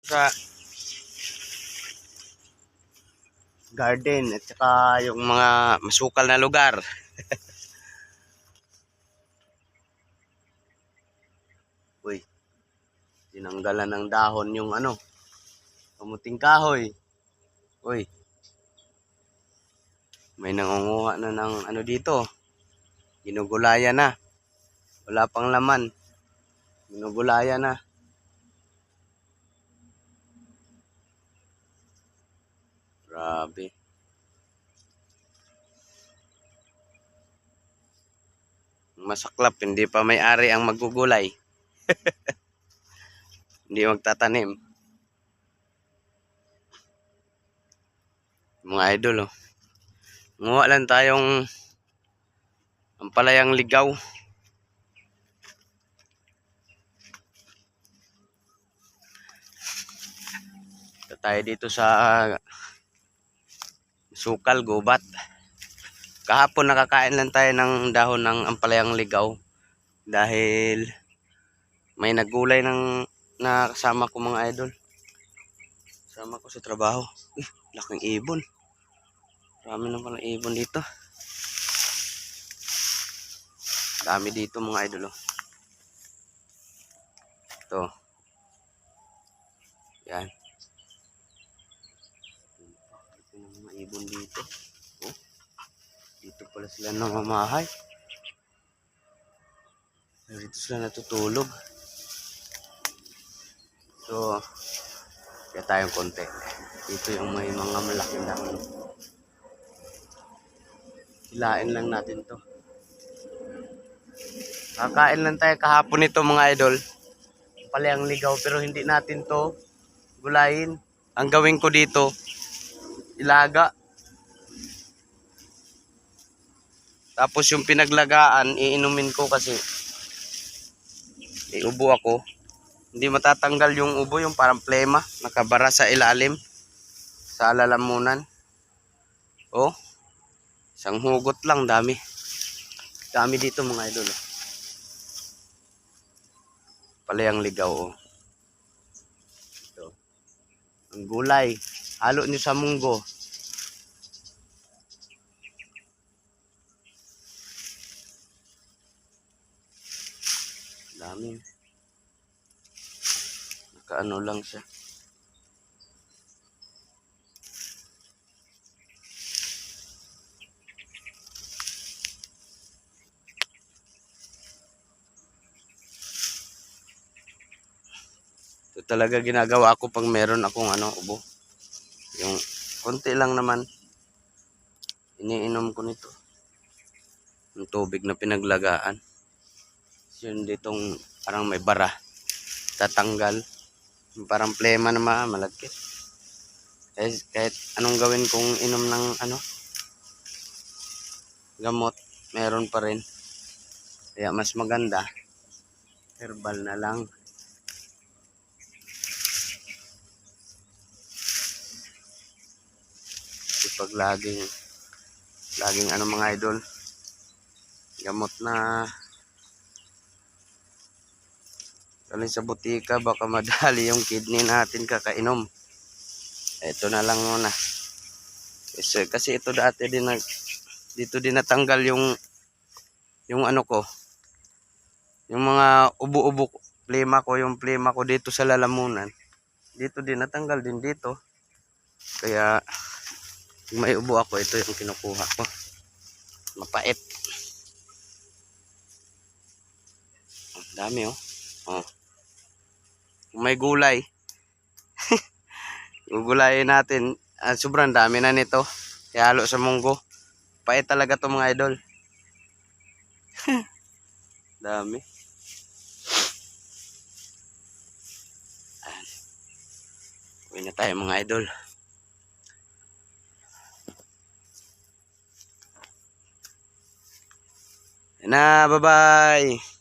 Sa garden at saka yung mga masukal na lugar. Uy, tinanggalan ng dahon yung kamuting kahoy. Uy, may nangunguha na ng dito. Ginugulayan na. Wala pang laman. Ginugulayan na. Grabe. Masaklap, hindi pa may-ari ang magugulay. Hindi magtatanim. Mga idol, oh. Nguha lang tayong ampalayang ligaw. Ito tayo dito sa sukal, gubat. Kahapon nakakain lang tayo ng dahon ng ampalayang ligaw dahil may nagulay ng nakasama ko mga idol. Kasama ko sa trabaho. Laking ibon. Marami na palang ibon dito. Dami dito mga idol. Oh. Ito. Yan. Ito na mga ibon dito. Oh. Dito pala sila namamahay. Dito sila natutulog. So, kaya tayong konti. Dito yung may mga malaking dahon. Hilain lang natin to. Kakain lang tayo kahapon nito mga idol. Palayang ligaw pero hindi natin to gulayin. Ang gawin ko dito, ilaga. Tapos yung pinaglagaan, iinumin ko kasi iubo ako. Hindi matatanggal yung ubo, yung parang plema, nakabara sa ilalim, sa lalamunan. Oh, isang hugot lang, dami. Dami dito mga idol. Oh. Palayang ligaw. Oh. Ito. Ang gulay, halo nyo sa munggo. Dami. Nakaano lang siya. Ito talaga ginagawa ko pag meron akong ubo. Yung konti lang naman. Iniinom ko nito. Yung tubig na pinaglagaan. Yun ditong parang may bara. Tatanggal. Yung parang plema na malagkit. Kahit anong gawin kong inom ng gamot, meron pa rin. Kaya mas maganda, herbal na lang. Kasi pag laging mga idol, gamot na galing sa butika, baka madali yung kidney natin kakainom. Ito na lang muna. Kasi ito dati din dito din natanggal yung ko, yung mga ubo-ubo, yung plema ko dito sa lalamunan. Dito din natanggal din dito. Kaya kung may ubo ako, ito yung kinukuha ko. Mapait. Ang dami oh. Oh. Kung may gulay, gugulayin natin. Sobrang dami na nito. Kaya halo sa munggo. Pait talaga to mga idol. Dami. Uwi na tayo mga idol. Yan na, bye-bye.